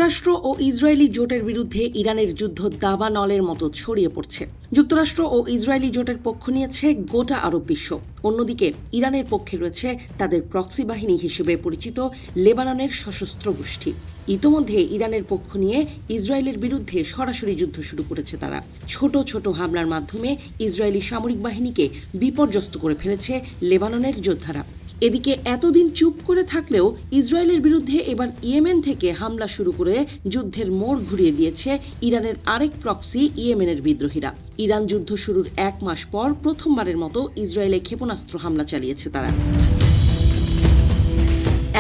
যুক্তরাষ্ট্র ও ইসরায়েলি জোটের বিরুদ্ধে ইরানের যুদ্ধ দাবানলের মতো ছড়িয়ে পড়ছে। যুক্তরাষ্ট্র ও ইসরায়েলি জোটের পক্ষ নিয়েছে গোটা আরব বিশ্ব। অন্যদিকে ইরানের পক্ষে রয়েছে তাদের প্রক্সি বাহিনী হিসেবে পরিচিত লেবাননের সশস্ত্র গোষ্ঠী। ইতোমধ্যে ইরানের পক্ষ নিয়ে ইসরায়েলের বিরুদ্ধে সরাসরি যুদ্ধ শুরু করেছে তারা। ছোট ছোট হামলার মাধ্যমে ইসরায়েলি সামরিক বাহিনীকে বিপর্যস্ত করে ফেলেছে লেবাননের যোদ্ধারা। এদিকে এতদিন চুপ করে থাকলেও ইসরায়েলের বিরুদ্ধে এবার ইয়েমেন থেকে হামলা শুরু করে যুদ্ধের মোড় ঘুরিয়ে দিয়েছে ইরানের আরেক প্রক্সি ইয়েমেনের বিদ্রোহীরা। ইরান যুদ্ধ শুরুর 1 মাস পর প্রথমবারের মতো ইসরায়েলে ক্ষেপণাস্ত্র হামলা চালিয়েছে তারা।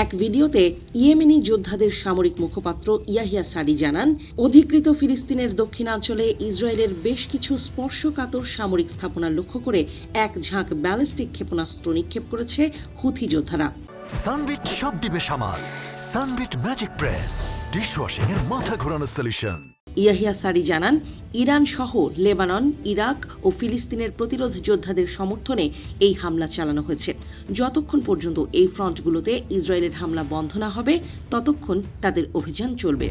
এক ভিডিওতে ইয়েমেনি যোদ্ধাদের সামরিক মুখপাত্র ইয়াহিয়া সারি জানান, অধিকৃত ফিলিস্তিনের দক্ষিণাঞ্চলে ইসরায়েলের বেশ কিছু স্পর্শকাতর সামরিক স্থাপনা লক্ষ্য করে এক ঝাঁক ব্যালিস্টিক ক্ষেপণাস্ত্র নিক্ষেপ করেছে হুথি যোদ্ধারা। সানবিট সব দিবে সামাল। সানবিট ম্যাজিক প্রেস ডিশওয়াশিং এর মাথা ঘোরানো সলিউশন। ইয়াহিয়া সারি জানান, ইরান সহ লেবানন, ইরাক ও ফিলিস্তিনের প্রতিরোধ যোদ্ধাদের সমর্থনে এই হামলা চালানো হয়েছে। যতক্ষণ পর্যন্ত এই ফ্রন্টগুলোতে ইসরায়েলের হামলা বন্ধ না হবে ততক্ষণ তাদের অভিযান চলবে।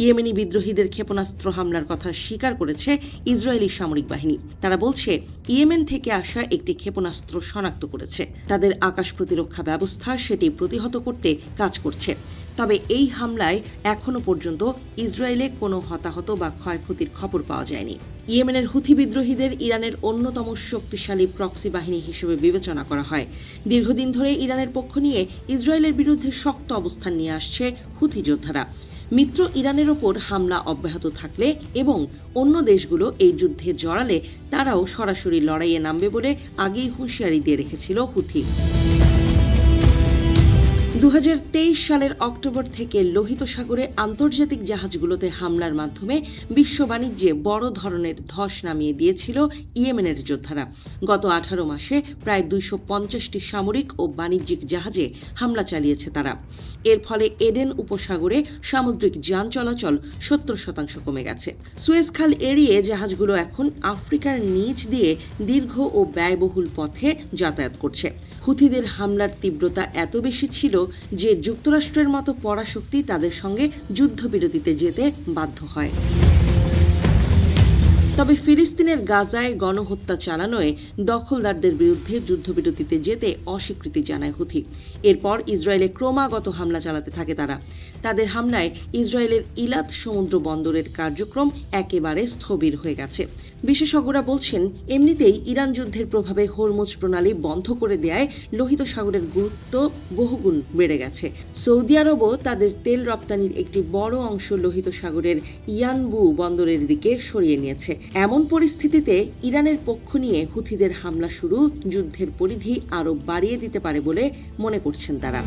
ইয়েমেনি বিদ্রোহীদের ক্ষেপণাস্ত্র হামলার কথা স্বীকার করেছে ইসরায়েলি সামরিক বাহিনী। তারা বলছে, ইয়েমেন থেকে আসা একটি ক্ষেপণাস্ত্র শনাক্ত করেছে। তাদের আকাশ প্রতিরক্ষা ব্যবস্থা সেটি প্রতিহত করতে কাজ করছে। তবে এই হামলায় এখনও পর্যন্ত ইসরায়েলে কোনো হতাহত বা ক্ষয়ক্ষতির খবর পাওয়া যায়নি। ইয়েমেনের হুথি বিদ্রোহীদের ইরানের অন্যতম শক্তিশালী প্রক্সি বাহিনী হিসেবে বিবেচনা করা হয়। দীর্ঘদিন ধরে ইরানের পক্ষ নিয়ে ইসরায়েলের বিরুদ্ধে শক্ত অবস্থান নিয়ে আসছে হুথি যোদ্ধারা। মিত্র ইরানের ওপর হামলা অব্যাহত থাকলে এবং অন্য দেশগুলো এই যুদ্ধে জড়ালে তারাও সরাসরি লড়াইয়ে নামবে বলে আগেই হুঁশিয়ারি দিয়ে রেখেছিল হুথি। 2023 সালের অক্টোবর থেকে লোহিত সাগরে আন্তর্জাতিক জাহাজগুলোতে হামলার মাধ্যমে বিশ্ব বাণিজ্যে বড় ধরনের ধস নামিয়ে দিয়েছিল ইয়েমেনের যোদ্ধারা। গত 18 মাসে প্রায় 250টি সামরিক ও বাণিজ্যিক জাহাজে হামলা চালিয়েছে তারা। এর ফলে এডেন উপসাগরে সামুদ্রিক যান চলাচল 70% কমে গেছে। সুয়েজ খাল এড়িয়ে জাহাজগুলো এখন আফ্রিকার নিচ দিয়ে দীর্ঘ ও ব্যয়বহুল পথে যাতায়াত করছে। হুথিদের হামলার তীব্রতা এত বেশি ছিল যে যুক্তরাষ্ট্রের মতো পরাশক্তি তাদের সঙ্গে যুদ্ধবিরতিতে যেতে বাধ্য হয়। তবে ফিলিস্তিনের গাজায় গণহত্যা চালানোয় দখলদারদের বিরুদ্ধে যুদ্ধবিরতিতে যেতে অস্বীকৃতি জানায় হুথি। এরপর ইসরায়েলে ক্রমাগত হামলা চালাতে থাকে তারা। তাদের হামলায় ইসরায়েলের ইলাত সমুদ্র বন্দরের কার্যক্রম একেবারে স্থবির হয়ে গেছে। বিশেষজ্ঞরা বলছেন, এমনিতেই ইরান যুদ্ধের প্রভাবে হরমুজ প্রণালী বন্ধ করে দেয়ায় লোহিত সাগরের গুরুত্ব বহুগুণ বেড়ে গেছে। সৌদি আরবও তাদের তেল রপ্তানির একটি বড় অংশ লোহিত সাগরের ইয়ানবু বন্দরের দিকে সরিয়ে নিয়েছে। এমন পরিস্থিতিতে ইরানের পক্ষ নিয়ে হুথিদের হামলা শুরু যুদ্ধের পরিধি আরও বাড়িয়ে দিতে পারে বলে মনে করছেন তারা।